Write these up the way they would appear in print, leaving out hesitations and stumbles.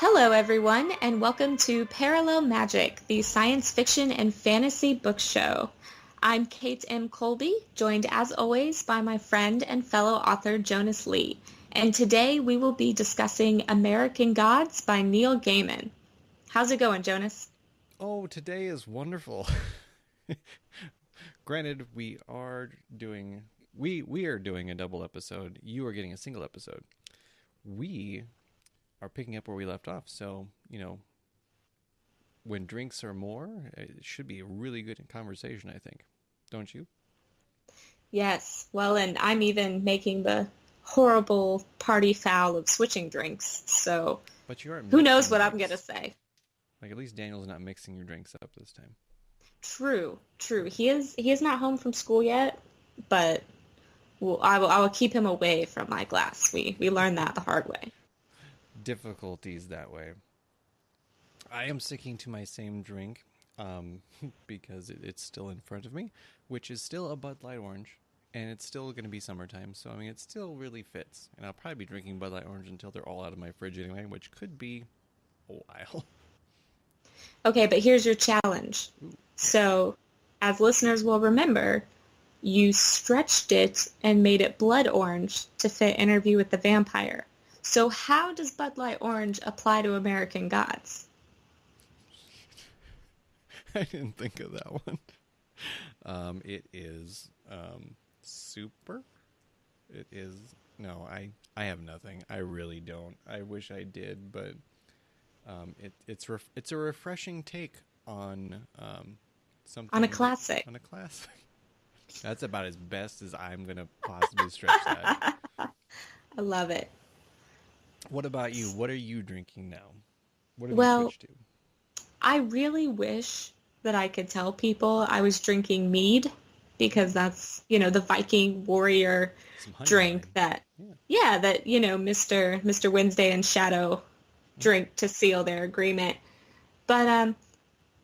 Hello, everyone, and welcome to Parallel Magic, the science fiction and fantasy book show. I'm Kate M. Colby, joined as always by my friend and fellow author Jonas Lee. And today we will be discussing American Gods by Neil Gaiman. How's it going, Jonas? Oh, today is wonderful. Granted, we are doing a double episode. You are getting a single episode. We are picking up where we left off. So, when drinks are more, it should be a really good conversation, I think. Don't you? Yes, well, and I'm even making the horrible party foul of switching drinks, so But you aren't who knows mixing what I'm going to drinks. say. Like at least Daniel's not mixing your drinks up this time. True, true. He is not home from school yet, but I will keep him away from my glass. We learned that the hard way. Difficulties that way. I am sticking to my same drink because it's still in front of me, which is still a Bud Light Orange, and it's still going to be summertime, so I mean, it still really fits. And I'll probably be drinking Bud Light Orange until they're all out of my fridge anyway, which could be a while. Okay, but here's your challenge. Ooh, yes. So, as listeners will remember, you stretched it and made it blood orange to fit Interview with the Vampire. So how does Bud Light Orange apply to American Gods? I didn't think of that one. It is super. It is no. I have nothing. I really don't. I wish I did, but it's a refreshing take on On a something classic. on a classic. That's about as best as I'm gonna possibly stretch that. I love it. What about you? What are you drinking now? What have you Well, switched to? I really wish that I could tell people I was drinking mead because that's the Viking warrior Some honey drink wine. that, Yeah. yeah, that Mr. Wednesday and Shadow drink to seal their agreement. But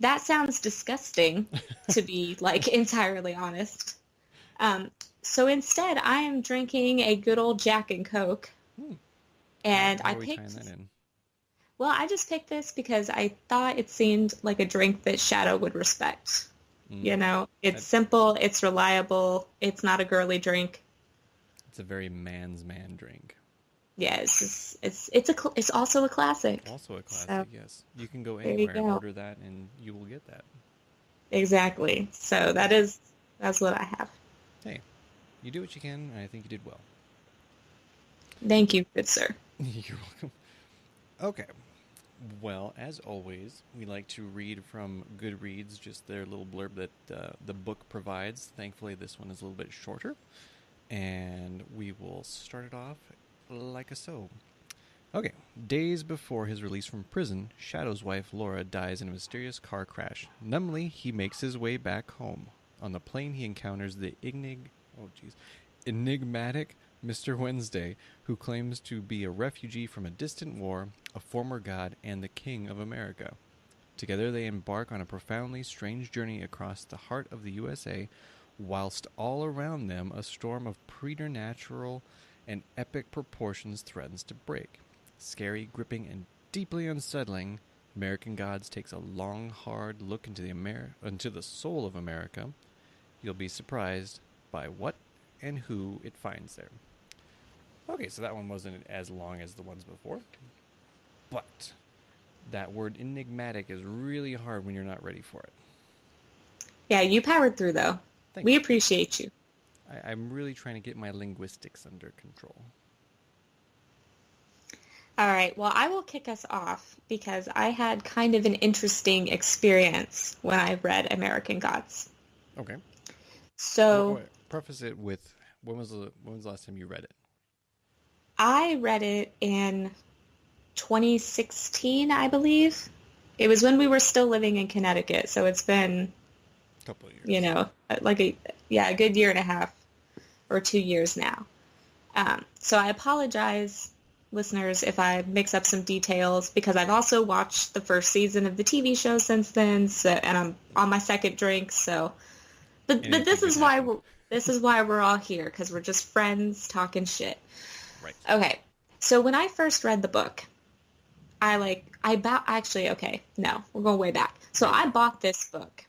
that sounds disgusting, to be like entirely honest. Um, so instead, I am drinking a good old Jack and Coke, Hmm. and How I are we tying picked. that in? Well, I just picked this because I thought it seemed like a drink that Shadow would respect. Mm. It's I, simple, it's reliable, it's not a girly drink. it's a very man's man drink. Yeah, it's also a classic. Also a So classic, yes. You can go there you anywhere and go. order that, and you will get that. Exactly. So that's what I have. Hey, you do what you can, and I think you did well. Thank you, good sir. You're welcome. Okay. Well, as always, we like to read from Goodreads, just their little blurb that the book provides. Thankfully, this one is a little bit shorter, and we will start it off like a so. Okay. Days before his release from prison, Shadow's wife Laura dies in a mysterious car crash. Numbly, he makes his way back home. On the plane, he encounters the enigmatic Mr. Wednesday, who claims to be a refugee from a distant war, a former god, and the king of America. Together, they embark on a profoundly strange journey across the heart of the USA, whilst all around them a storm of preternatural and epic proportions threatens to break. Scary, gripping, and deeply unsettling, American Gods takes a long, hard look into the soul of America. You'll be surprised by what and who it finds there. Okay, so that one wasn't as long as the ones before, but that word enigmatic is really hard when you're not ready for it. Yeah, you powered through though. Thank We you. appreciate you. I'm really trying to get my linguistics under control. All right, well, I will kick us off because I had kind of an interesting experience when I read American Gods. Okay. So Preface it with when was the last time you read it? I read it in 2016, I believe. It was when we were still living in Connecticut, so it's been, A couple of you years. know, like a good year and a half or 2 years now. So I apologize, listeners, if I mix up some details because I've also watched the first season of the TV show since then, and I'm on my second drink. So, but Anything could happen. this is why we're all here because we're just friends talking shit. Right. Okay, so when I first read the book, okay, no, we're going way back. So I bought this book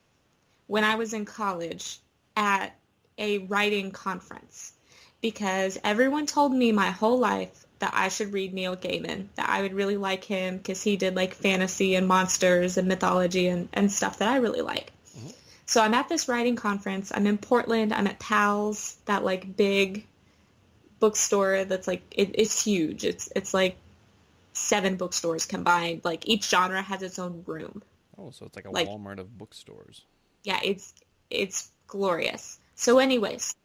when I was in college at a writing conference because everyone told me my whole life that I should read Neil Gaiman, that I would really like him because he did like fantasy and monsters and mythology and stuff that I really like. Mm-hmm. So I'm at this writing conference. I'm in Portland. I'm at PALS, that like big bookstore that's like, it's huge. It's like 7 bookstores combined. Like each genre has its own room. Oh, so it's like a Like, Walmart of bookstores. yeah, it's glorious. So anyways,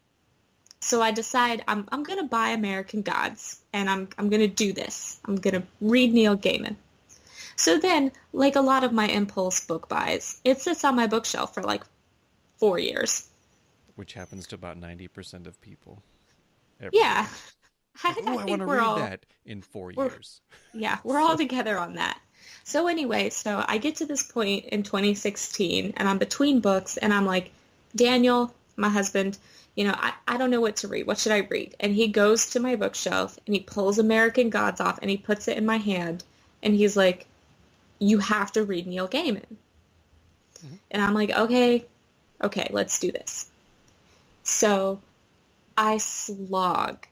so I decide I'm gonna buy American Gods and I'm gonna do this. I'm gonna read Neil Gaiman. So then, like a lot of my impulse book buys, it sits on my bookshelf for like 4 years. Which happens to about 90% of people every Yeah, year. I, Like, I oh, I want think to we're read all that in 4 we're years. yeah, we're all together on that. So anyway, so I get to this point in 2016 and I'm between books and I'm like, Daniel, my husband, I don't know what to read. What should I read? And he goes to my bookshelf and he pulls American Gods off and he puts it in my hand and he's like, you have to read Neil Gaiman. Mm-hmm. And I'm like, okay, let's do this. So I slog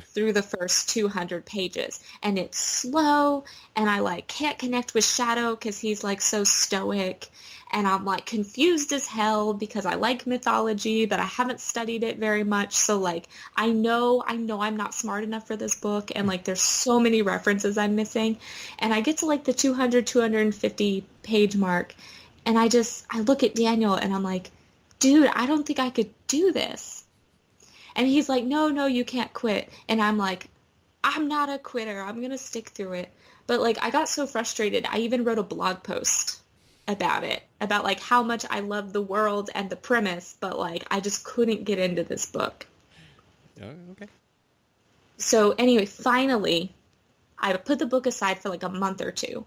through the first 200 pages and it's slow and I like can't connect with Shadow because he's like so stoic and I'm like confused as hell because I like mythology but I haven't studied it very much, so like I know I'm not smart enough for this book and like there's so many references I'm missing, and I get to like the 250 page mark and I look at Daniel and I'm like, dude, I don't think I could do this. And he's like, no, you can't quit. And I'm like, I'm not a quitter. I'm going to stick through it. But like, I got so frustrated. I even wrote a blog post about it, about like how much I love the world and the premise, but like, I just couldn't get into this book. Oh, okay. So anyway, finally, I put the book aside for like a month or two.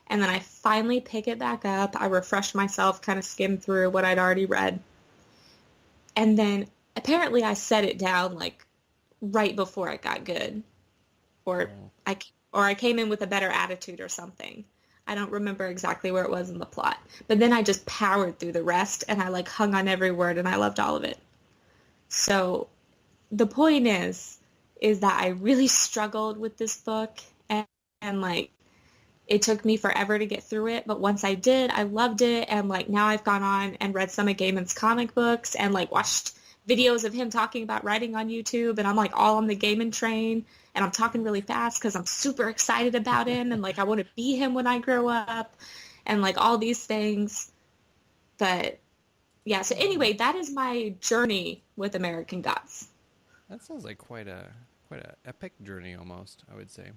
And then I finally pick it back up. I refresh myself, kind of skim through what I'd already read. And then apparently I set it down like right before it got good, or Oh. I came in with a better attitude or something. I don't remember exactly where it was in the plot, but then I just powered through the rest and I like hung on every word and I loved all of it. So the point is that I really struggled with this book and like it took me forever to get through it, but once I did, I loved it, and like now I've gone on and read some of Gaiman's comic books and like watched videos of him talking about writing on YouTube, and I'm like all on the Gaiman train, and I'm talking really fast because I'm super excited about him and like I want to be him when I grow up and like all these things. But yeah, so anyway, that is my journey with American Gods. That sounds like quite a epic journey almost, I would say.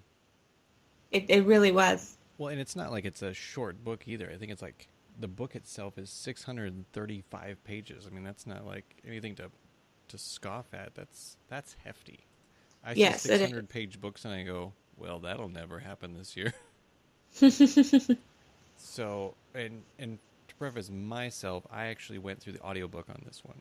It really was. Well, and it's not like it's a short book either. I think it's like the book itself is 635 pages. I mean, that's not like anything to scoff at. That's hefty. I see Yes, 600-page books and I go, well, that'll never happen this year. So, and to preface myself, I actually went through the audiobook on this one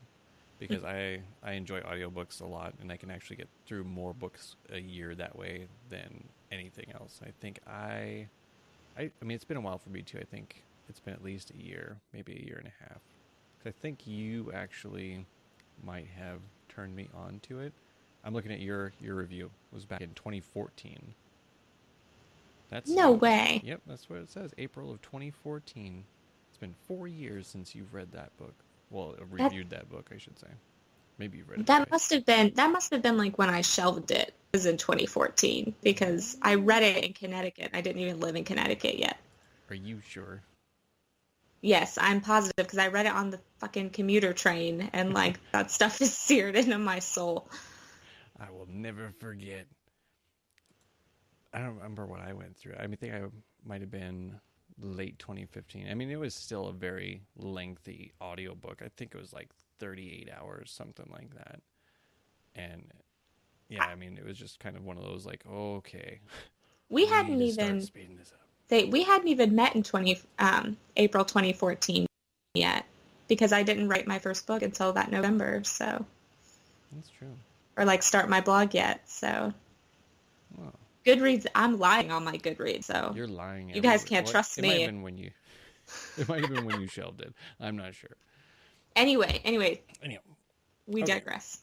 because I enjoy audiobooks a lot, and I can actually get through more books a year that way than anything else. I think I mean, it's been a while for me too. I think it's been at least a year, maybe a year and a half. I think you actually might have turned me on to it. I'm looking at your review. It was back in 2014. That's No way. Yep, that's what it says. April of 2014. It's been 4 years since you've read that book. Well, reviewed that book, I should say. Maybe you've read it. That must have been like when I shelved it. It was in 2014 because I read it in Connecticut. I didn't even live in Connecticut yet. Are you sure? Yes, I'm positive because I read it on the fucking commuter train and like that stuff is seared into my soul. I will never forget. I don't remember what I went through. I mean, I think I might have been late 2015. I mean, it was still a very lengthy audiobook. I think it was like 38 hours, something like that. And yeah, I mean, it was just kind of one of those like, oh, okay, We we hadn't need to start even speeding this up. we hadn't even met in April 2014 yet because I didn't write my first book until that November. So That's true. or like start my blog yet. So Well, Goodreads, I'm lying on my Goodreads, so You're lying you guys everywhere. can't Well, trust it might have me. been when you, it might have been when you shelved it. I'm not sure. Anyway, Anyhow, we okay, digress.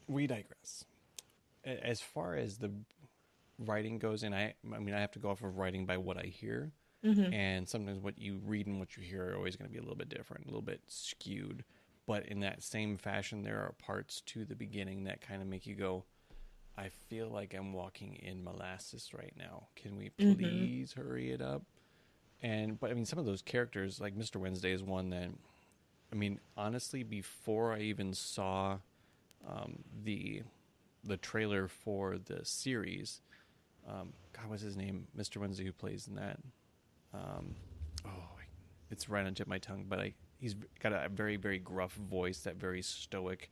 we digress. As far as the writing goes, and I mean, I have to go off of writing by what I hear, Hmm. and sometimes what you read and what you hear are always going to be a little bit different, a little bit skewed. But in that same fashion, there are parts to the beginning that kind of make you go, I feel like I'm walking in molasses right now. Can we Hmm. please hurry it up? But I mean, some of those characters, like Mr. Wednesday, is one that, I mean, honestly, before I even saw the trailer for the series, God, what's his name? Mr. Wednesday, who plays in that? Um, oh, it's right on the tip of my tongue, but he's got a very, very gruff voice, that very stoic,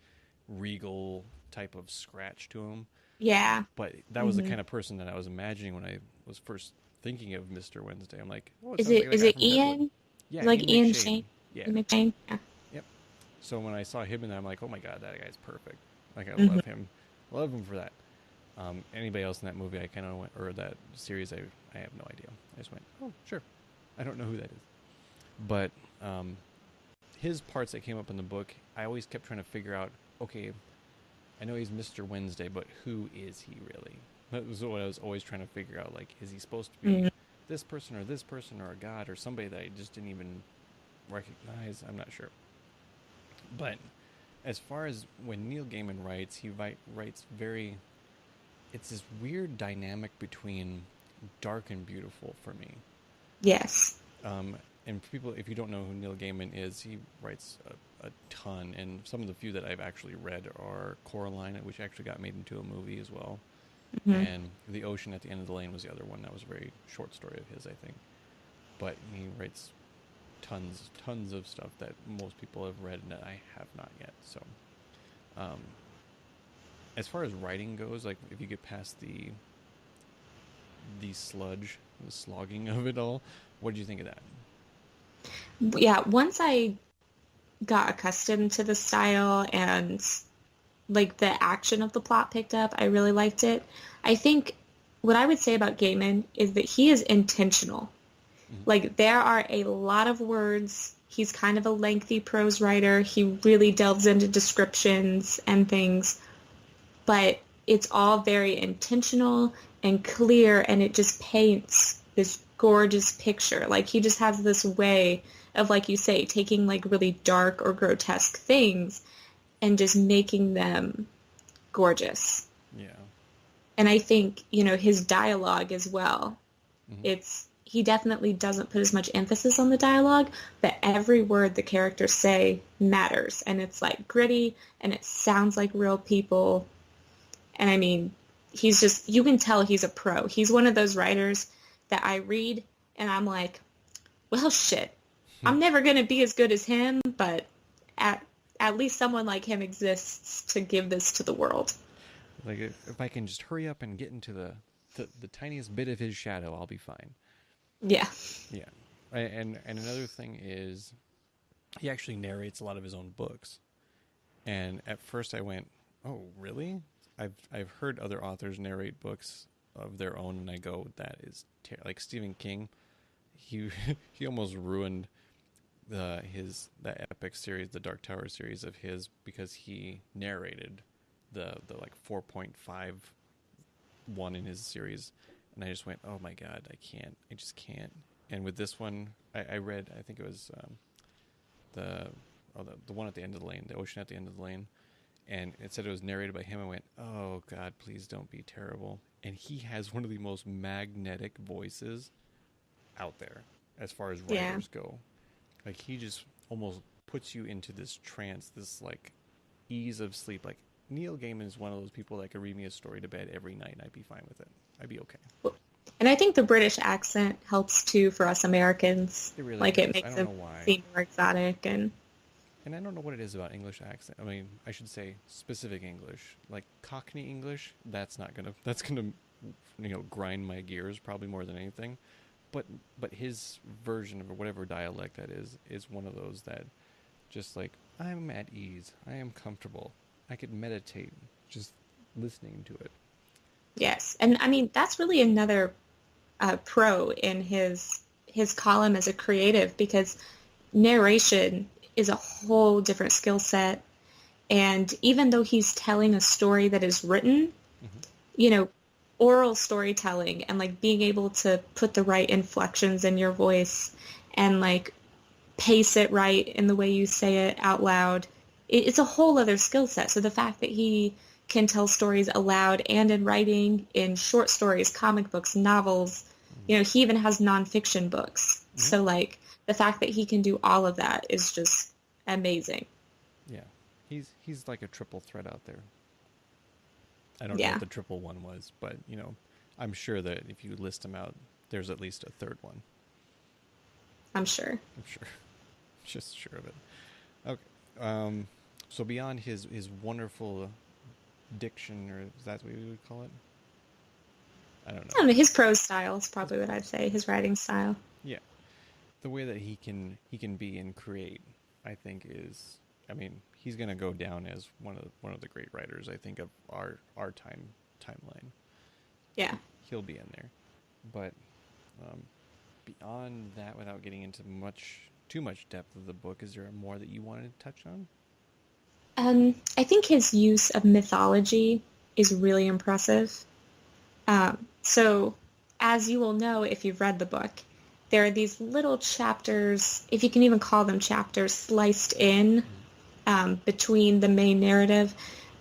regal type of scratch to him. Yeah. But that was the Hmm. kind of person that I was imagining when I was first thinking of Mr. Wednesday. I'm like, oh, it Is sounds it like the is guy it from Deadwood. Ian? Yeah, Like Ian Ian Shane? McShane. Yeah, Ian McShane? Yeah. yep. So when I saw him in there, I'm like, oh my god, that guy's perfect. Like, I Hmm. love him. Love him for that. Anybody else in that movie, I kind of went, or that series, I have no idea. I just went, oh, sure. I don't know who that is. But um, his parts that came up in the book, I always kept trying to figure out, okay, I know he's Mr. Wednesday, but who is he really? That was what I was always trying to figure out. Like, is he supposed to be Hmm. this person or a god or somebody that I just didn't even recognize? I'm not sure. But as far as when Neil Gaiman writes, he writes very. It's this weird dynamic between dark and beautiful for me. Yes. And for people, if you don't know who Neil Gaiman is, he writes a ton, and some of the few that I've actually read are Coraline, which actually got made into a movie as well, Hmm. and The Ocean at the End of the Lane was the other one. That was a very short story of his, I think. But he writes tons of stuff that most people have read and that I have not yet. So, um, as far as writing goes, like if you get past the slogging of it all, what did you think of that? Yeah, once I got accustomed to the style and like the action of the plot picked up, I really liked it. I think what I would say about Gaiman is that he is intentional. Mm-hmm. Like there are a lot of words. He's kind of a lengthy prose writer. He really delves into descriptions and things, but it's all very intentional and clear, and it just paints this gorgeous picture. Like he just has this way of, like you say, taking like really dark or grotesque things and just making them gorgeous. Yeah. And I think, his dialogue as well. Mm-hmm. He definitely doesn't put as much emphasis on the dialogue, but every word the characters say matters. And it's like gritty and it sounds like real people. And I mean, you can tell he's a pro. He's one of those writers that I read and I'm like, well, shit, I'm never going to be as good as him, but at, at least someone like him exists to give this to the world. Like if I can just hurry up and get into the tiniest bit of his shadow, I'll be fine. Yeah. Yeah. And another thing is he actually narrates a lot of his own books. And at first I went, "Oh, really?" I've heard other authors narrate books of their own, and I go, "That is like Stephen King. He he almost ruined that epic series, the Dark Tower series of his, because he narrated the like 4.51 in his series, and I just went, oh my god, I just can't. And with this one, I read, I think it was the the one at the end of the lane, the ocean at the end of the lane, and it said it was narrated by him. I went, oh god, please don't be terrible. And he has one of the most magnetic voices out there as far as Yeah. writers go. Like he just almost puts you into this trance, this like ease of sleep. Like Neil Gaiman is one of those people that could read me a story to bed every night and I'd be fine with it. I'd be okay. And I think the British accent helps too for us Americans. It really Like it does. I makes don't him know why. seem more exotic and And I don't know what it is about English accent. I mean, I should say specific English. Like Cockney English, that's gonna grind my gears probably more than anything. But his version of whatever dialect that is one of those that just like I'm at ease. I am comfortable. I could meditate just listening to it. Yes. And I mean, that's really another pro in his column as a creative, because narration is a whole different skill set. And even though he's telling a story that is written, Hmm. you know, oral storytelling and like being able to put the right inflections in your voice and like pace it right in the way you say it out loud, it's a whole other skill set. So the fact that he can tell stories aloud and in writing, in short stories, comic books, novels, he even has nonfiction books. Hmm. So like the fact that he can do all of that is just amazing. Yeah, he's like a triple threat out there. I don't know what Yeah, the triple one was, but I'm sure that if you list them out, there's at least a third one. I'm sure. I'm sure, just sure of it. Okay. So beyond his wonderful diction, or is that what we would call it? I don't I know. don't know, his prose style is His probably what I'd prose. say, his writing style. Yeah, the way that he can be and create, I think is. I mean, he's gonna go down as one of the great writers. I think of our timeline. Yeah. He'll be in there, but um, beyond that, without getting into too much depth of the book, is there more that you wanted to touch on? I think his use of mythology is really impressive. So, as you will know if you've read the book, there are these little chapters, if you can even call them chapters, sliced in Mm. between the main narrative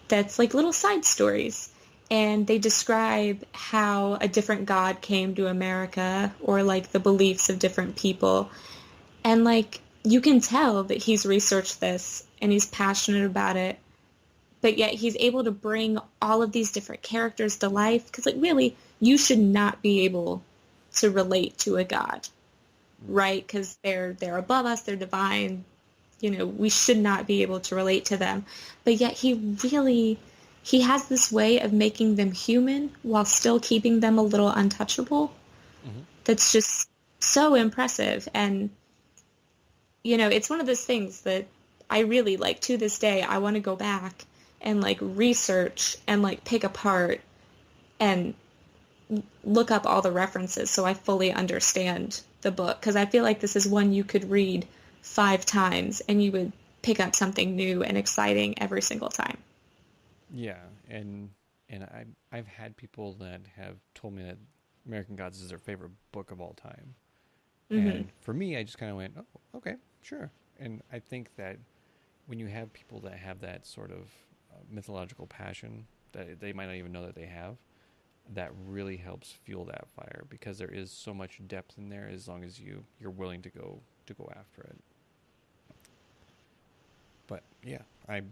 that's like little side stories. And they describe how a different god came to America or like the beliefs of different people. And like you can tell that he's researched this and he's passionate about it, but yet he's able to bring all of these different characters to life because like really you should not be able to relate to a god, Mm. right? Because they're above us, they're divine. We should not be able to relate to them. But yet he has this way of making them human while still keeping them a little untouchable. Hmm. That's just so impressive. And it's one of those things that I really like to this day. I want to go back and like research and like pick apart and look up all the references so I fully understand the book. Because I feel like this is one you could read 5 times and you would pick up something new and exciting every single time. Yeah, and I've had people that have told me that American Gods is their favorite book of all time. Hmm. And for me, I just kind of went, "Oh, okay, sure." And I think that when you have people that have that sort of mythological passion that they might not even know that they have, that really helps fuel that fire because there is so much depth in there as long as you're willing to go after it. But yeah, I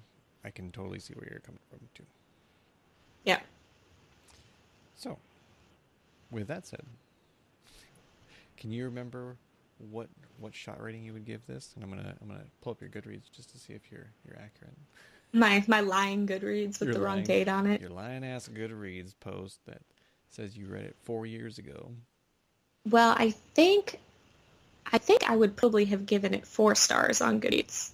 can totally see where you're coming from too. Yeah. So, with that said, can you remember what shot rating you would give this? And I'm gonna pull up your Goodreads just to see if you're accurate. My lying Goodreads with Your the wrong lying date on it. your lying ass Goodreads post that says you read it 4 years ago. Well, I think I would probably have given it 4 stars on Goodreads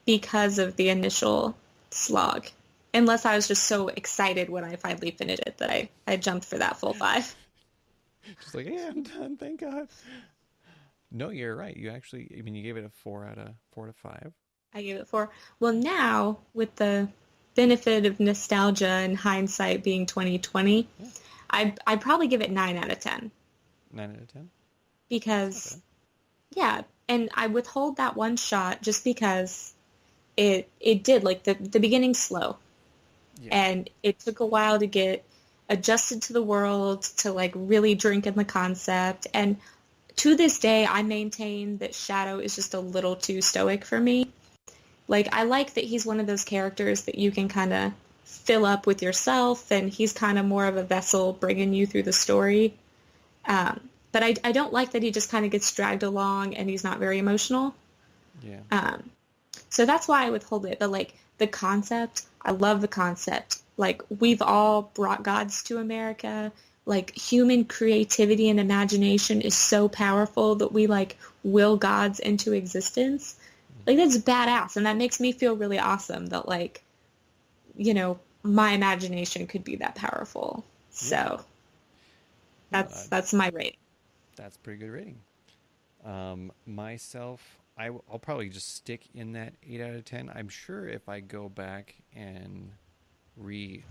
because of the initial slog. Unless I was just so excited when I finally finished it that I jumped for that full 5. Just like, yeah, I'm done. Thank God. No, you're right. You actually, I mean, you gave it a 4 out of 5. I gave it 4. Well, now with the benefit of nostalgia and hindsight being 2020, Yeah, I'd probably give it 9 out of 10 9 out of 10. That's not because bad. yeah, and I withhold that one shot just because it did like the beginning slow Yeah. and it took a while to get adjusted to the world to like really drink in the concept. And to this day, I maintain that Shadow is just a little too stoic for me. Like, I like that he's one of those characters that you can kind of fill up with yourself, and he's kind of more of a vessel bringing you through the story. But I don't like that he just kind of gets dragged along and he's not very emotional. Yeah. Um, so that's why I withhold it. But like the concept, I love the concept. Like we've all brought gods to America. Like human creativity and imagination is so powerful that we like will gods into existence. Mm. Like that's badass, and that makes me feel really awesome that like my imagination could be that powerful. So Well, that's my rate. that's a pretty good rating. Myself, I'll probably just stick in that 8 out of 10. I'm sure if I go back and I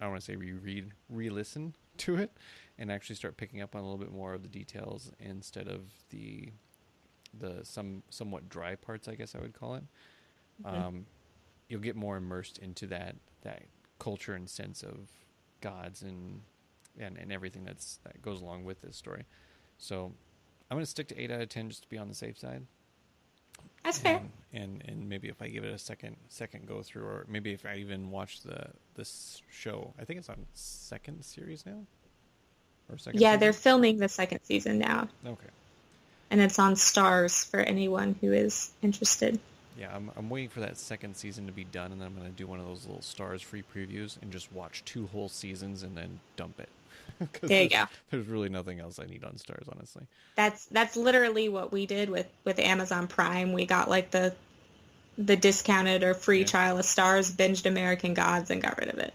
don't want to say reread, re-listen to it and actually start picking up on a little bit more of the details instead of the somewhat dry parts, I guess I would call it. Mhm. You'll get more immersed into that culture and sense of gods and everything that goes along with this story. So I'm going to stick to 8 out of 10 just to be on the safe side. That's fair. And maybe if I give it a second go through, or maybe if I even watch this show, I think it's on second series now, or second Yeah, they're season. filming the second season now, Okay, and it's on Stars for anyone who is interested. yeah, I'm waiting for that second season to be done, and then I'm gonna do one of those little Stars free previews and just watch 2 whole seasons and then dump it because There you go. there's really nothing else I need on Stars, honestly. That's literally what we did with Amazon Prime. We got like the discounted or free Yeah, trial of Stars, binged American Gods, and got rid of it.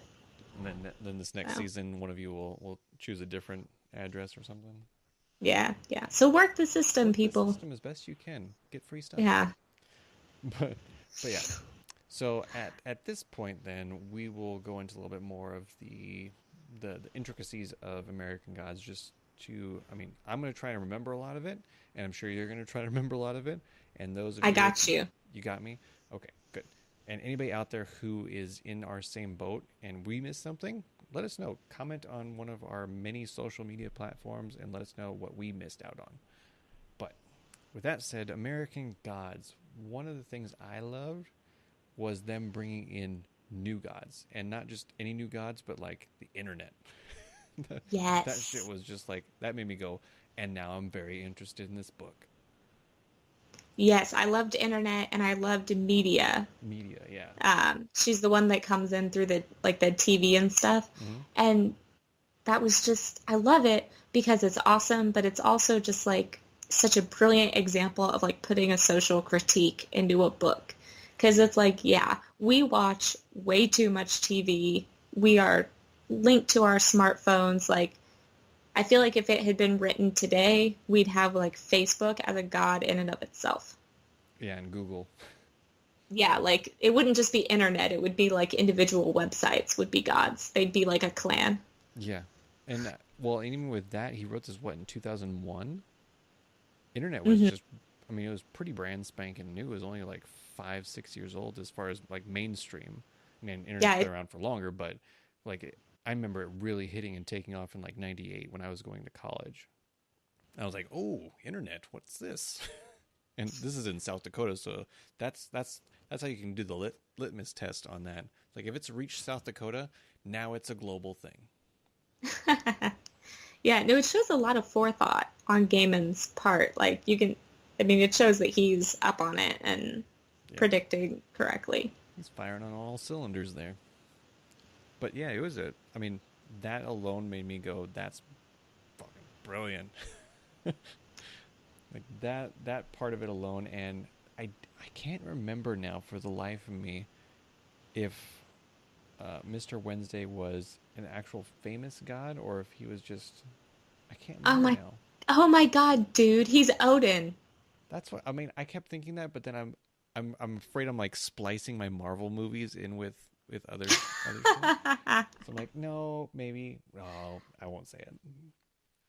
and then this next So season, one of you will choose a different address or something. yeah, yeah. So work the system, Work the people. system as best you can. Get free stuff. Yeah. but but yeah. So at this point, then we will go into a little bit more of the intricacies of American Gods. Just to, I mean, I'm going to try to remember a lot of it, and I'm sure you're going to try to remember a lot of it. And those of I you, got you. you got me. Okay, good. And anybody out there who is in our same boat and we missed something, let us know. Comment on one of our many social media platforms and let us know what we missed out on. But with that said, American Gods, one of the things I loved was them bringing in new gods, and not just any new gods, but like the internet. That shit Yes. was just like, that made me go, and now I'm very interested in this book. Yes, I loved internet and I loved media. Media, yeah. She's the one that comes in through the TV and stuff. Hmm. And that was just, I love it because it's awesome, but it's also just like such a brilliant example of like putting a social critique into a book. Because it's like, yeah, we watch way too much TV. We are linked to our smartphones. Like, I feel like if it had been written today, we'd have like Facebook as a god in and of itself. Yeah, and Google. Yeah, like it wouldn't just be internet. It would be like individual websites would be gods. They'd be like a clan. Yeah. And well, and even with that, he wrote this, what, in 2001? Internet was Hmm. just, I mean, it was pretty brand spanking new. It was only like 5, 6 years old as far as like mainstream. I mean, internet's Yeah, been around for longer, but like I remember it really hitting and taking off in like 98 when I was going to college. I was like, oh, internet, what's this? And this is in South Dakota, so that's how you can do the litmus test on that. Like if it's reached South Dakota, now it's a global thing. yeah, no, it shows a lot of forethought on Gaiman's part. Like you can, I mean, it shows that he's up on it and Yeah, predicting correctly. he's firing on all cylinders there. But yeah, it was I mean, that alone made me go, that's fucking brilliant. Like that part of it alone, and I can't remember now for the life of me if Mr. Wednesday was an actual famous god or if he was just, I can't Oh remember my, now. oh my God, dude, he's Odin. That's what I mean. I kept thinking that, but then I'm afraid I'm like splicing my Marvel movies in with other shit. So I'm like, no, maybe. No, I won't say it.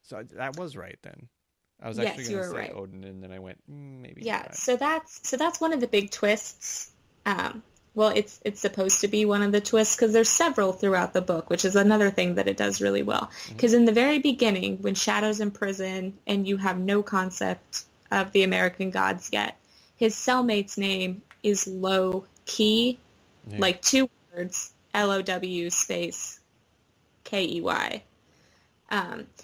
So that was right then. I was actually Yes, you going to were say right. Odin, and then I went, maybe Yeah, not. so that's one of the big twists. Well, it's supposed to be one of the twists because there's several throughout the book, which is another thing that it does really well. Hmm. Because in the very beginning, when Shadow's in prison and you have no concept of the American gods yet, his cellmate's name is Low Key, Yeah. like 2 words, Low space Key.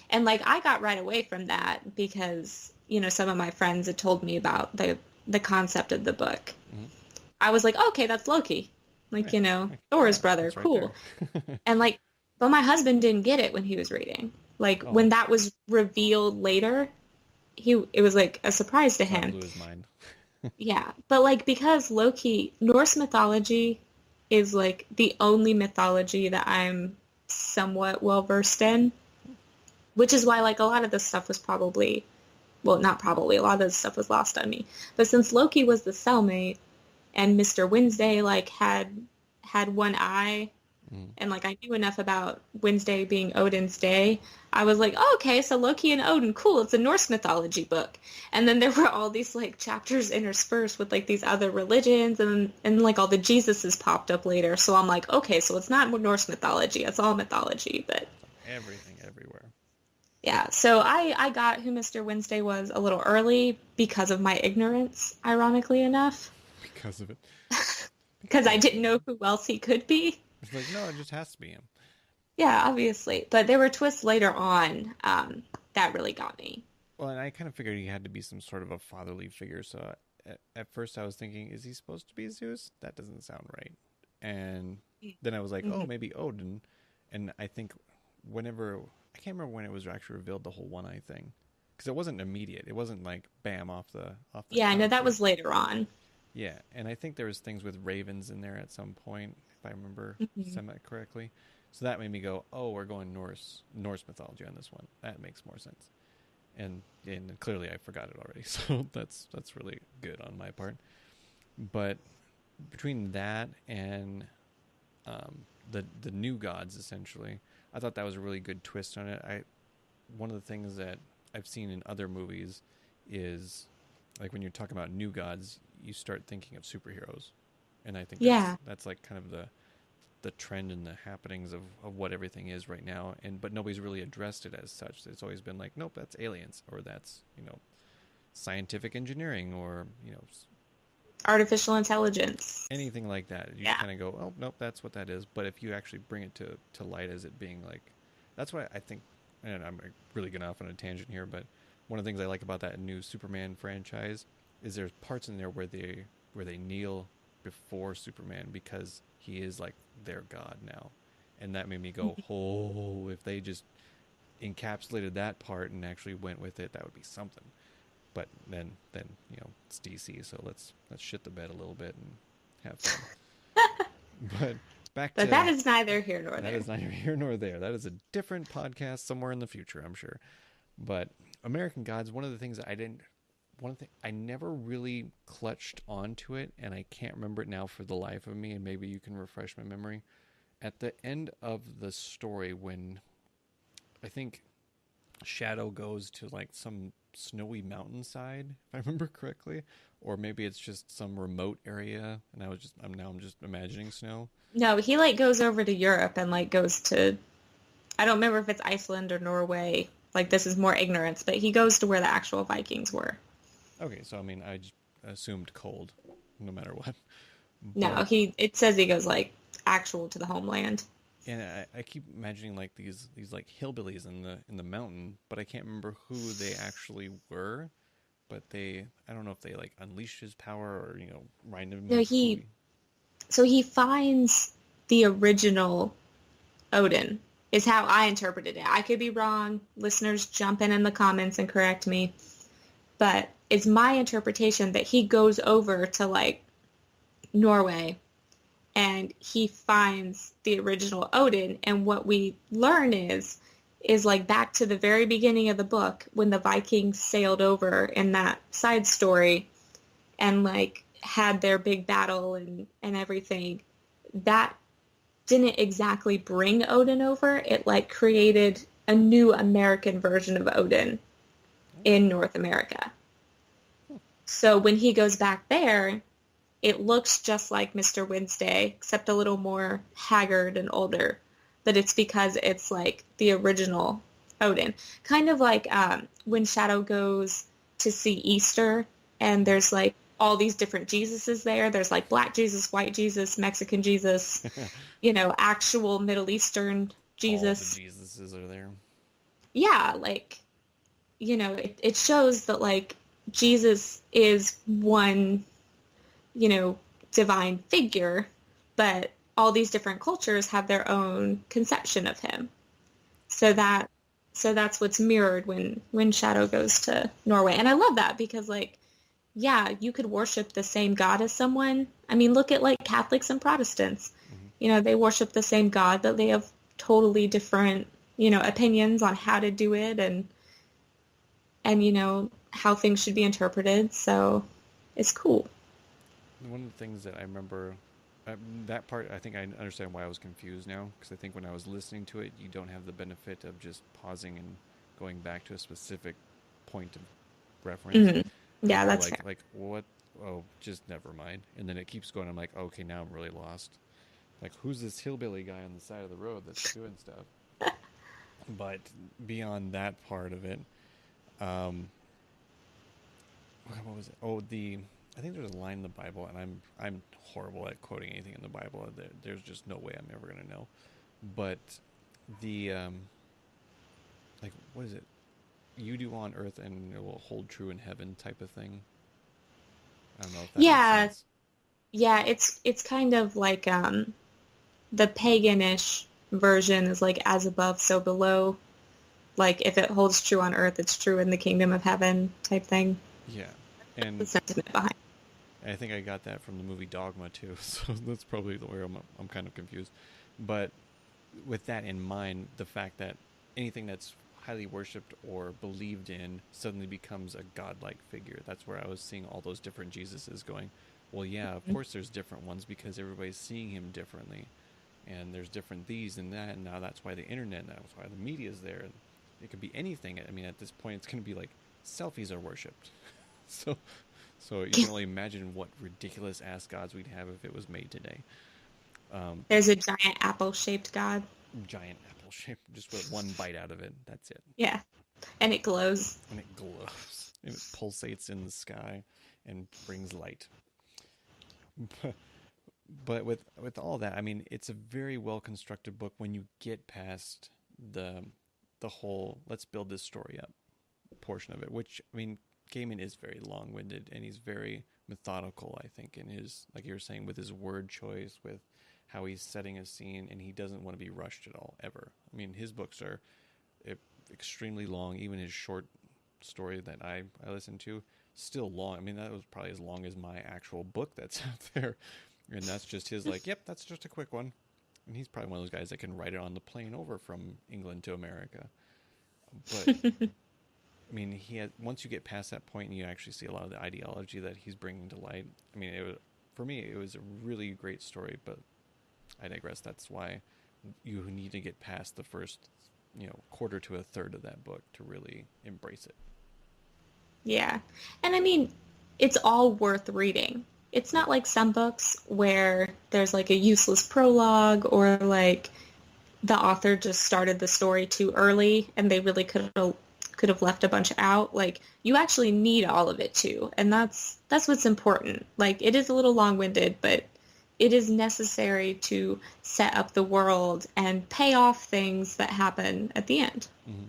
And like I got right away from that because, some of my friends had told me about the concept of the book. Hmm. I was like, okay, that's Loki. Like, Yeah. Like, Thor's yeah, brother, that's right cool. there. And like, but my husband didn't get it when he was reading. Like Oh, when that was revealed later, it was like a surprise to that him. blew his mind. Yeah. But like because Loki, Norse mythology is like the only mythology that I'm somewhat well versed in, which is why like a lot of this stuff was probably, well, not probably, a lot of this stuff was lost on me. But since Loki was the cellmate and Mr. Wednesday like had one eye, and like I knew enough about Wednesday being Odin's day, I was like, oh, okay, so Loki and Odin, cool, it's a Norse mythology book. And then there were all these like chapters interspersed with like these other religions, and like all the Jesuses popped up later. So I'm like, okay, so it's not Norse mythology, it's all mythology, but Everything everywhere. yeah. So I got who Mr. Wednesday was a little early because of my ignorance, ironically enough. Because of it. Because I didn't know who else he could be. It's like, no, it just has to be him. Yeah, obviously. But there were twists later on that really got me. Well, and I kind of figured he had to be some sort of a fatherly figure. So at first I was thinking, is he supposed to be Zeus? That doesn't sound right. And then I was like, oh, maybe Odin. And I think I can't remember when it was actually revealed, the whole one-eye thing. Because it wasn't immediate. It wasn't like, bam, off the Yeah, I know that top. was later on. Yeah, and I think there was things with ravens in there at some point, if I remember saying that correctly. So that made me go, oh, we're going Norse mythology on this one. That makes more sense. And clearly I forgot it already, so that's really good on my part. But between that and the new gods, essentially, I thought that was a really good twist on it. One of the things that I've seen in other movies is, like, when you're talking about new gods, you start thinking of superheroes, and I think that's like kind of the trend and the happenings of what everything is right now. But nobody's really addressed it as such. It's always been like, nope, that's aliens, or that's scientific engineering, or Artificial intelligence. anything like that. You kind of go, oh, nope, that's what that is. But if you actually bring it to light as it being like, that's why I think, and I'm really going off on a tangent here, but one of the things I like about that new Superman franchise is there's parts in there where they kneel before Superman because he is like their god now. And that made me go, oh, if they just encapsulated that part and actually went with it, that would be something. But then it's DC, so let's shit the bed a little bit and have fun. But that is neither here nor there. That is neither here nor there. That is a different podcast somewhere in the future, I'm sure. But American Gods, one of the things I never really clutched onto it, and I can't remember it now for the life of me, and maybe you can refresh my memory. At the end of the story, when I think Shadow goes to like some snowy mountainside, if I remember correctly, or maybe it's just some remote area, and I'm just imagining snow. No, he like goes over to Europe and like goes to, I don't remember if it's Iceland or Norway. Like, this is more ignorance, but he goes to where the actual Vikings were. Okay, so I mean, I just assumed cold, no matter what. No, it says he goes like actual to the homeland. And I keep imagining like these like hillbillies in the mountain, but I can't remember who they actually were. But I don't know if they like unleashed his power or random. No, so he finds the original Odin, is how I interpreted it. I could be wrong. Listeners, jump in the comments and correct me. But it's my interpretation that he goes over to like Norway and he finds the original Odin, and what we learn is like back to the very beginning of the book when the Vikings sailed over in that side story and like had their big battle and everything. That didn't exactly bring Odin over. It like created a new American version of Odin in North America. So when he goes back there, it looks just like Mr. Wednesday, except a little more haggard and older. But it's because it's like the original Odin. Kind of like when Shadow goes to see Easter, and there's like all these different Jesuses there. There's like black Jesus, white Jesus, Mexican Jesus, actual Middle Eastern Jesus. All the Jesuses are there. Yeah, like, it shows that like Jesus is one, divine figure, but all these different cultures have their own conception of him. So that's what's mirrored when Shadow goes to Norway. And I love that because like, yeah, you could worship the same God as someone. I mean, look at like Catholics and Protestants. Mm-hmm. They worship the same God, but they have totally different, opinions on how to do it and how things should be interpreted. So it's cool. One of the things that I remember, that part, I think I understand why I was confused now, because I think when I was listening to it, you don't have the benefit of just pausing and going back to a specific point of reference. Hmm. Yeah, You're that's fair. like, what? Oh, just never mind. And then it keeps going. I'm like, okay, now I'm really lost. Like, who's this hillbilly guy on the side of the road that's doing stuff? But beyond that part of it, um, what was it? Oh, I think there's a line in the Bible, and I'm horrible at quoting anything in the Bible. There's just no way I'm ever gonna know. But the like, what is it? You do on earth, and it will hold true in heaven, type of thing. I don't know if that makes Yeah, sense. yeah, it's kind of like the paganish version is like as above, so below. Like if it holds true on earth, it's true in the kingdom of heaven type thing. Yeah, The and sentiment behind. I think I got that from the movie Dogma too. So that's probably where I'm kind of confused. But with that in mind, the fact that anything that's highly worshipped or believed in suddenly becomes a godlike figure. That's where I was seeing all those different Jesuses going. Well, yeah, of course there's different ones because everybody's seeing him differently, and there's different these and that, and now that's why the internet, that's why the media is there. It could be anything. I mean, at this point, it's going to be like selfies are worshipped. So, so you can only imagine what ridiculous ass gods we'd have if it was made today. There's a giant apple-shaped god. Giant apple shape, just with one bite out of it. That's it. Yeah, and it glows. And it glows. And it pulsates in the sky and brings light. But with all that, I mean, it's a very well constructed book when you get past the whole let's build this story up portion of it, which, I mean, Gaiman is very long winded and he's very methodical, I think, in his, like you were saying, with his word choice, with how he's setting a scene, and he doesn't want to be rushed at all, ever. I mean, his books are extremely long, even his short story that I listened to, still long. I mean, that was probably as long as my actual book that's out there. And that's just his, like, yep, that's just a quick one. And he's probably one of those guys that can write it on the plane over from England to America. But I mean, once you get past that point and you actually see a lot of the ideology that he's bringing to light. I mean, for me, it was a really great story. But I digress. That's why you need to get past the first, quarter to a third of that book to really embrace it. Yeah. And I mean, it's all worth reading. It's Yeah. not like some books where there's like a useless prologue or like the author just started the story too early and they really could have left a bunch out. Like you actually need all of it too. And that's what's important. Like it is a little long-winded, but it is necessary to set up the world and pay off things that happen at the end. Mm-hmm.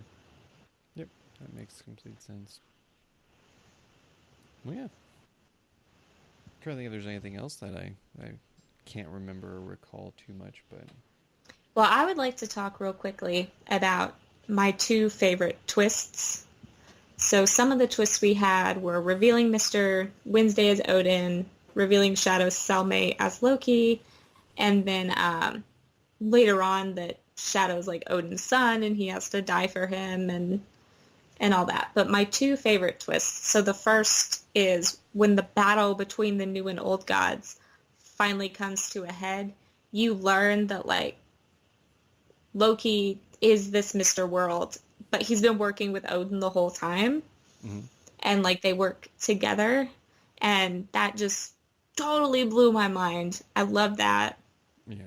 Yep, that makes complete sense. Well, yeah. Trying to think if there's anything else that I can't remember or recall too much, but Well, I would like to talk real quickly about my two favorite twists. So some of the twists we had were revealing Mr. Wednesday as Odin, revealing Shadow's cellmate as Loki, and then later on that Shadow's like Odin's son and he has to die for him and all that. But my two favorite twists, so the first is when the battle between the new and old gods finally comes to a head, you learn that like Loki is this Mr. World, but he's been working with Odin the whole time. mm-hmm. And like they work together, and that just totally blew my mind. I love that. Yeah.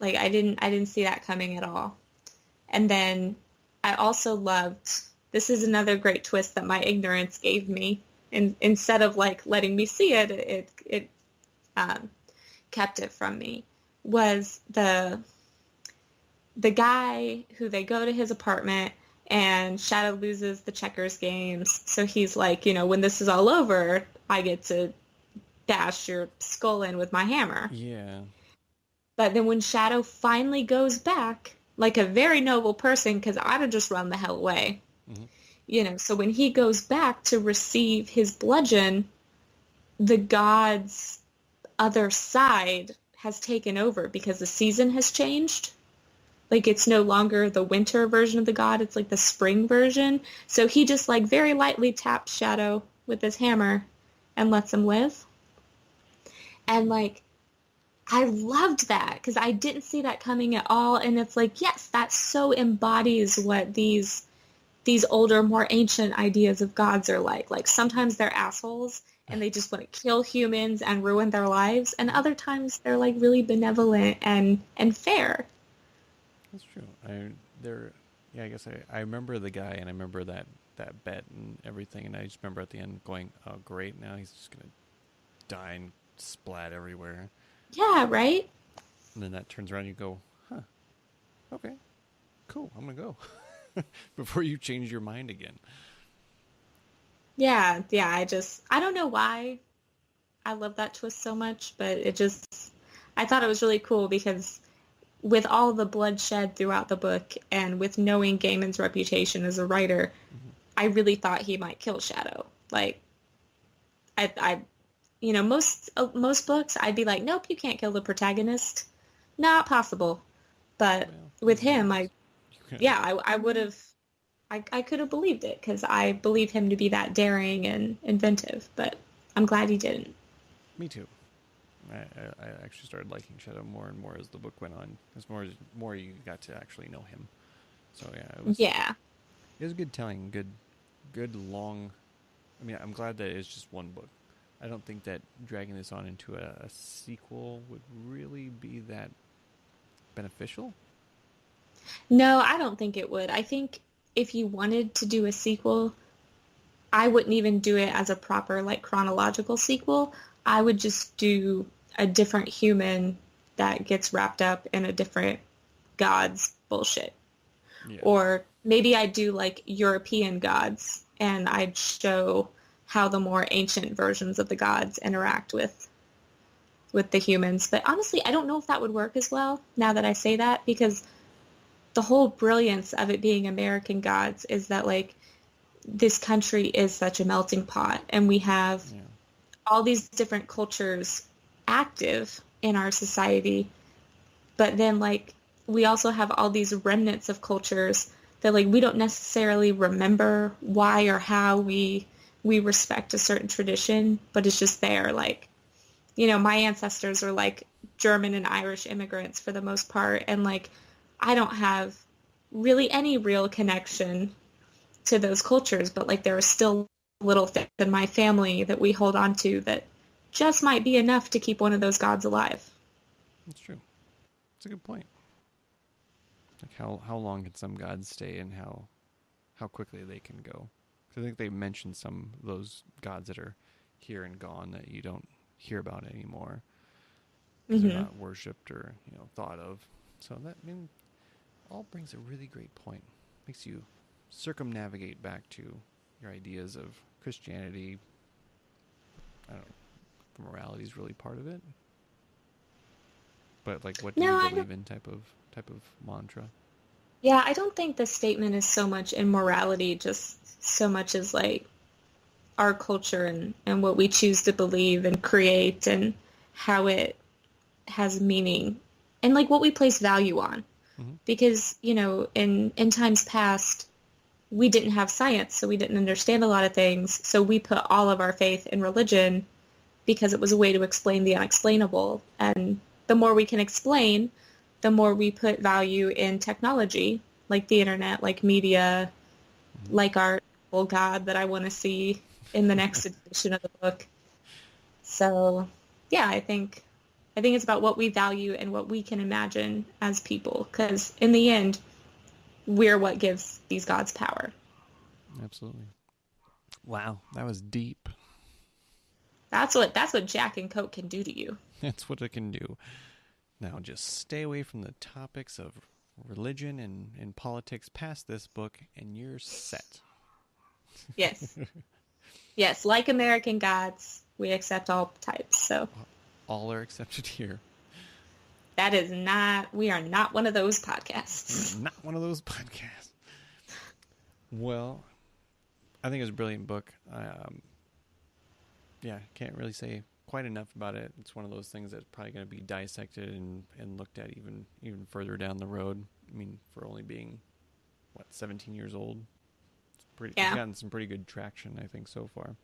Like I didn't see that coming at all. And then I also loved, this is another great twist that my ignorance gave me. And instead of like letting me see it, it kept it from me. Was the guy who they go to his apartment and Shadow loses the checkers games. So he's like, when this is all over, I get to bash your skull in with my hammer. Yeah. But then when Shadow finally goes back, like a very noble person, because I'd have just run the hell away. Mm-hmm. So when he goes back to receive his bludgeon, the god's other side has taken over because the season has changed. Like it's no longer the winter version of the god, it's like the spring version. So he just like very lightly taps Shadow with his hammer and lets him live. And like I loved that because I didn't see that coming at all. And it's like, yes, that so embodies what these older, more ancient ideas of gods are like. Like sometimes they're assholes and they just want to kill humans and ruin their lives, and other times they're like really benevolent and fair. That's true. Yeah, I guess I remember the guy, and I remember that bet and everything, and I just remember at the end going, "Oh, great! Now he's just gonna die and splat everywhere." Yeah, right? And then that turns around, and you go, "Huh? Okay, cool. I'm gonna go." Before you change your mind again. Yeah, yeah, I don't know why I love that twist so much, but I thought it was really cool because with all the bloodshed throughout the book and with knowing Gaiman's reputation as a writer, Mm-hmm. I really thought he might kill Shadow. Like, I most books, I'd be like, nope, you can't kill the protagonist. Not possible. But Well, with he's him, Jonas. I would have, I could have believed it because I believe him to be that daring and inventive. But I'm glad he didn't. Me too. I actually started liking Shadow more and more as the book went on. As more you got to actually know him. So yeah, Yeah. it was good telling. Good long. I mean, I'm glad that it's just one book. I don't think that dragging this on into a sequel would really be that beneficial. No, I don't think it would. I think if you wanted to do a sequel, I wouldn't even do it as a proper like chronological sequel. I would just do a different human that gets wrapped up in a different god's bullshit. Yeah. Or maybe I'd do like European gods and I'd show how the more ancient versions of the gods interact with the humans. But honestly, I don't know if that would work as well now that I say that because the whole brilliance of it being American gods is that like this country is such a melting pot and we have Yeah. all these different cultures active in our society, but then like we also have all these remnants of cultures that like we don't necessarily remember why or how we respect a certain tradition, but it's just there. Like, my ancestors are like German and Irish immigrants for the most part, and like I don't have really any real connection to those cultures, but like there are still little things in my family that we hold on to that just might be enough to keep one of those gods alive. That's true. It's a good point. Like how long can some gods stay, and how quickly they can go. 'Cause I think they mentioned some of those gods that are here and gone that you don't hear about anymore because they're Hmm. not worshipped or thought of. So that all brings a really great point. Makes you circumnavigate back to your ideas of Christianity. I don't know. Morality is really part of it, but like, what do No, you I don't. believe in? Type of mantra. Yeah, I don't think the statement is so much in morality, just so much as like our culture and what we choose to believe and create and how it has meaning and like what we place value on. Mm-hmm. Because, in times past, we didn't have science, so we didn't understand a lot of things. So we put all of our faith in religion because it was a way to explain the unexplainable. And the more we can explain, the more we put value in technology, like the internet, like media, Mm-hmm. like our old God that I want to see in the next edition of the book. So, yeah, I think it's about what we value and what we can imagine as people, because in the end, we're what gives these gods power. Absolutely. Wow, that was deep. That's what Jack and Coke can do to you. That's what it can do. Now, just stay away from the topics of religion and politics past this book, and you're set. Yes. Yes, like American gods, we accept all types. So All are accepted here. we are not one of those We're podcasts. not one of those podcasts. Well, I think it was a brilliant book. Yeah, can't really say quite quite enough about it. It's one of those things that's probably going to be dissected and looked at even further down the road. I mean, for only being, 17 years old. It's gotten some pretty good traction, I think, so far.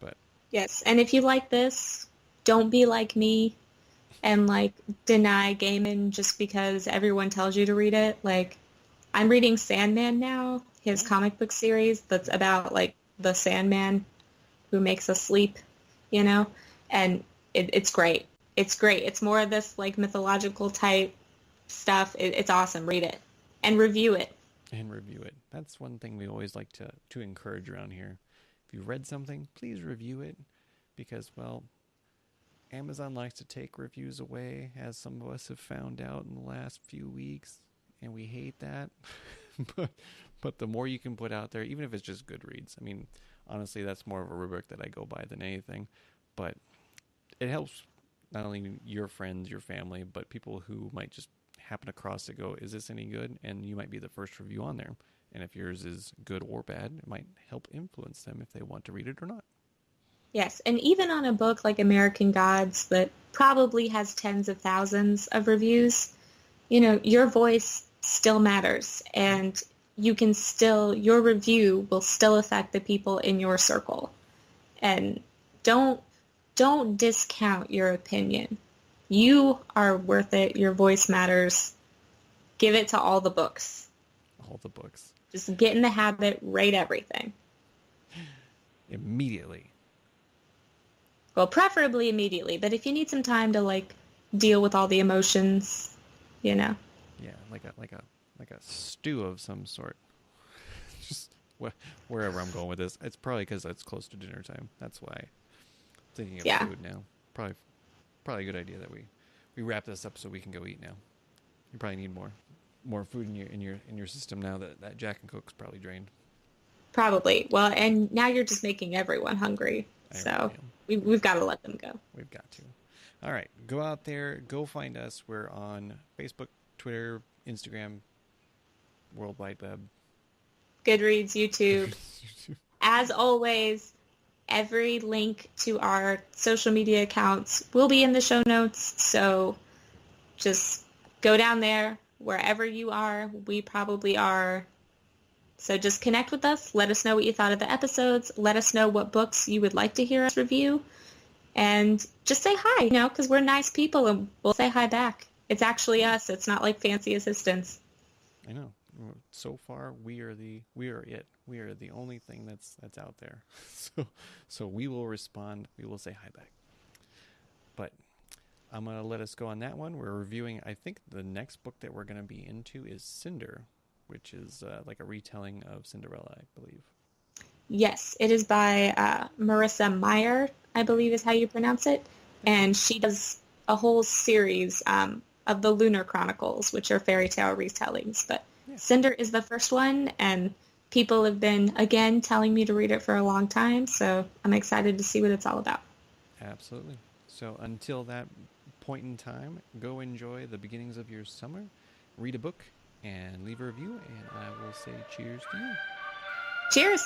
But Yes, and if you like this, don't be like me and like deny Gaiman just because everyone tells you to read it. Like, I'm reading Sandman now, his comic book series that's about like the Sandman who makes us sleep, and it's great. It's great. It's more of this like mythological type stuff. It's awesome. Read it and review it. And review it. That's one thing we always like to encourage around here. If you read something, please review it because, well, Amazon likes to take reviews away, as some of us have found out in the last few weeks, and we hate that. but the more you can put out there, even if it's just Goodreads, I mean, honestly, that's more of a rubric that I go by than anything. But it helps not only your friends, your family, but people who might just happen across it, go, is this any good? And you might be the first review on there. And if yours is good or bad, it might help influence them if they want to read it or not. Yes, and even on a book like American Gods that probably has tens of thousands of reviews, your voice still matters, and your review will still affect the people in your circle. And don't discount your opinion. You are worth it. Your voice matters. Give it to all the books. All the books. Just get in the habit, rate everything. Immediately. Well, preferably immediately, but if you need some time to like deal with all the emotions, Yeah, like a stew of some sort. Just wherever I'm going with this, it's probably because it's close to dinner time. That's why I'm thinking of food now. Probably a good idea that we wrap this up so we can go eat now. You probably need more food in your system now that Jack and Coke's probably drained. Probably. Well, and now you're just making everyone hungry. So we've got to let them go. We've got to. All right. Go out there. Go find us. We're on Facebook, Twitter, Instagram, World Wide Web. Goodreads, YouTube. As always, every link to our social media accounts will be in the show notes. So just go down there. Wherever you are, we probably are. So just connect with us. Let us know what you thought of the episodes. Let us know what books you would like to hear us review. And just say hi, because we're nice people and we'll say hi back. It's actually us. It's not like fancy assistants. I know. So far, we are it. We are the only thing that's out there. So we will respond. We will say hi back. But I'm going to let us go on that one. We're reviewing, I think the next book that we're going to be into is Cinder, which is like a retelling of Cinderella, I believe. Yes, it is by Marissa Meyer, I believe is how you pronounce it. And she does a whole series of the Lunar Chronicles, which are fairy tale retellings. But Cinder is the first one, and people have been, again, telling me to read it for a long time. So I'm excited to see what it's all about. Absolutely. So until that point in time, go enjoy the beginnings of your summer, read a book, and leave a review, and I will say cheers to you. Cheers!